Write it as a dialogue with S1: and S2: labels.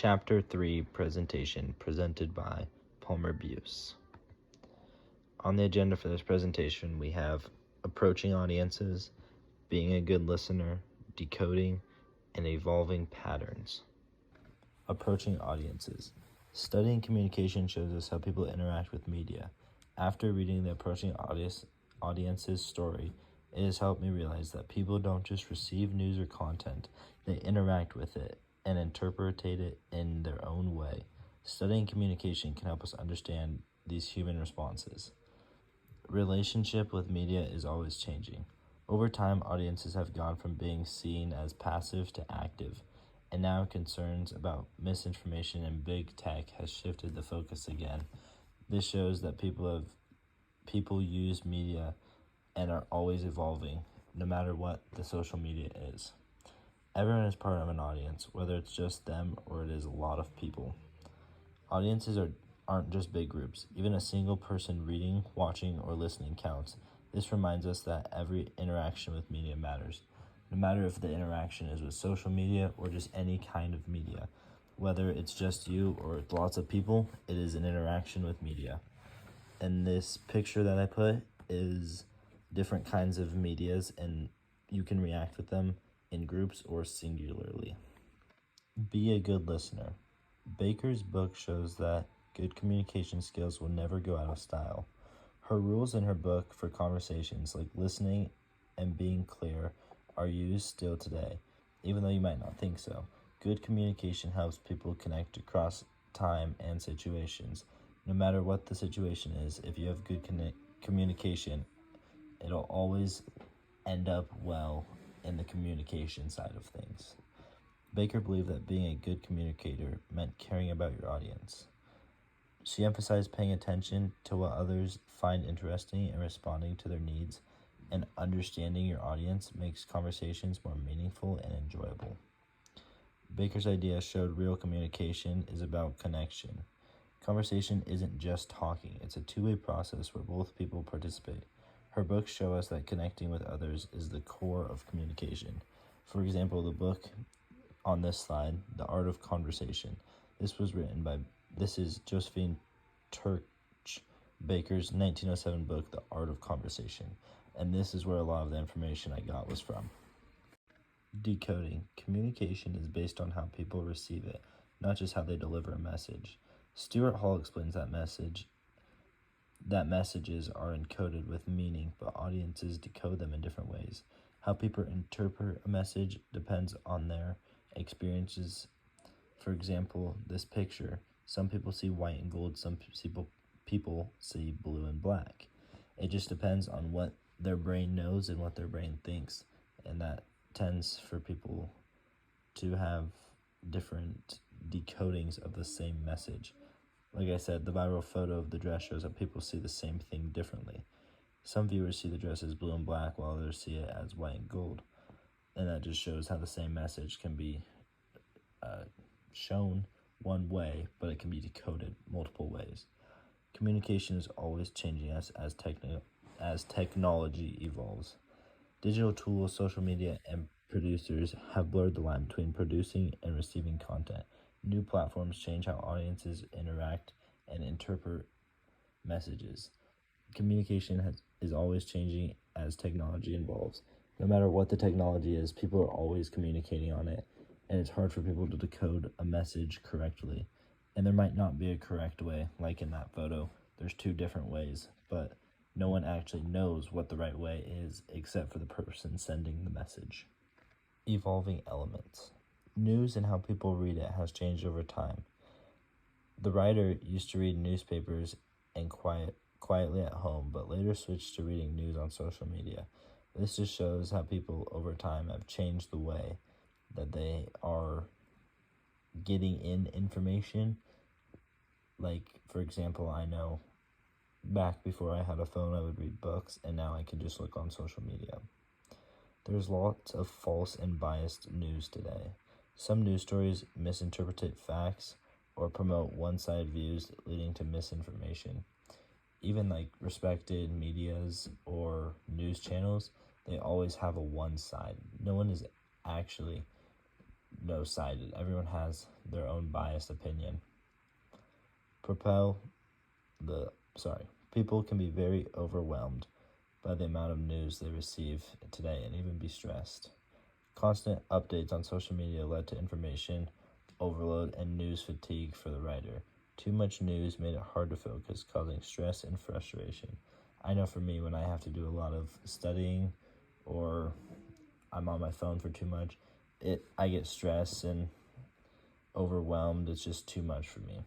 S1: Chapter 3 presentation presented by Palmer Beus. On the agenda for this presentation, we have approaching audiences, being a good listener, decoding, and evolving patterns. Approaching audiences. Studying communication shows us how people interact with media. After reading the approaching audience's story, it has helped me realize that people don't just receive news or content, they interact with it and interpret it in their own way. Studying communication can help us understand these human responses. Relationship with media is always changing. Over time, audiences have gone from being seen as passive to active, and now concerns about misinformation and big tech has shifted the focus again. This shows that people use media and are always evolving, no matter what the social media is. Everyone is part of an audience, whether it's just them or it is a lot of people. Audiences aren't just big groups. Even a single person reading, watching, or listening counts. This reminds us that every interaction with media matters, no matter if the interaction is with social media or just any kind of media. Whether it's just you or lots of people, it is an interaction with media. And this picture that I put is different kinds of medias, and you can react with them in groups or singularly. Be a good listener. Baker's book shows that good communication skills will never go out of style. Her rules in her book for conversations, like listening and being clear, are used still today, even though you might not think so. Good communication helps people connect across time and situations. No matter what the situation is, if you have good communication, it'll always end up well in the communication side of things. Baker believed that being a good communicator meant caring about your audience. She emphasized paying attention to what others find interesting and responding to their needs, and understanding your audience makes conversations more meaningful and enjoyable. Baker's idea showed real communication is about connection. Conversation isn't just talking, it's a two-way process where both people participate. Her books show us that connecting with others is the core of communication. For example, the book on this slide, The Art of Conversation. This is Josephine Turch Baker's 1907 book, The Art of Conversation. And this is where a lot of the information I got was from. Decoding. Communication is based on how people receive it, not just how they deliver a message. Stuart Hall explains that messages are encoded with meaning, but audiences decode them in different ways. How people interpret a message depends on their experiences. For example, this picture, some people see white and gold, some people see blue and black. It just depends on what their brain knows and what their brain thinks, and that tends for people to have different decodings of the same message. Like I said, the viral photo of the dress shows that people see the same thing differently. Some viewers see the dress as blue and black, while others see it as white and gold. And that just shows how the same message can be shown one way, but it can be decoded multiple ways. Communication is always changing as technology evolves. Digital tools, social media, and producers have blurred the line between producing and receiving content. New platforms change how audiences interact and interpret messages. Communication is always changing as technology evolves. No matter what the technology is, people are always communicating on it, and it's hard for people to decode a message correctly. And there might not be a correct way, like in that photo. There's two different ways, but no one actually knows what the right way is except for the person sending the message. Evolving elements. News and how people read it has changed over time. The writer used to read newspapers and quietly at home, but later switched to reading news on social media. This just shows how people over time have changed the way that they are getting in information. Like, for example, I know back before I had a phone, I would read books, and now I can just look on social media. There's lots of false and biased news today. Some news stories misinterpret facts or promote one-sided views, leading to misinformation. Even like respected medias or news channels, they always have a one side. No one is actually no-sided. Everyone has their own biased opinion. People can be very overwhelmed by the amount of news they receive today and even be stressed. Constant updates on social media led to information overload and news fatigue for the writer. Too much news made it hard to focus, causing stress and frustration. I know for me, when I have to do a lot of studying or I'm on my phone for too much, I get stressed and overwhelmed. It's just too much for me.